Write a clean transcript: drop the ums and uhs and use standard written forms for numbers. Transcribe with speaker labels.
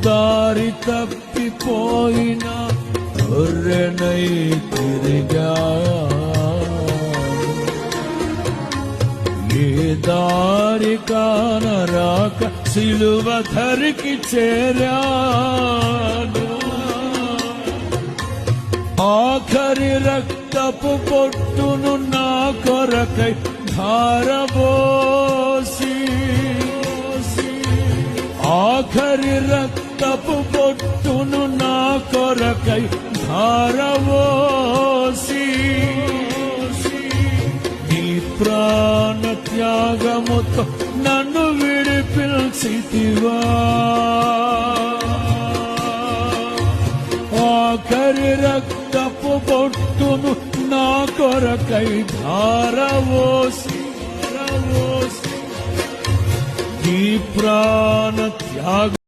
Speaker 1: దారి తప్పిపోయిన గొర్రెనై తిరిగా, ఏ దారి కానరాక సిలువ ధరికి చేరాను. ఆఖరి రక్తపు పొట్టును నా కొరకై ధారబోసి, ఆఖరి రక్తపు పొట్టును నా కొరకై ధారబోసి, నీ ప్రాణ త్యాగముతో నన్ను విడిపించితివా. ఆఖరి రక్తపు పొట్టును నా కొరకై ధారవోసి, నీ ప్రాణ త్యాగ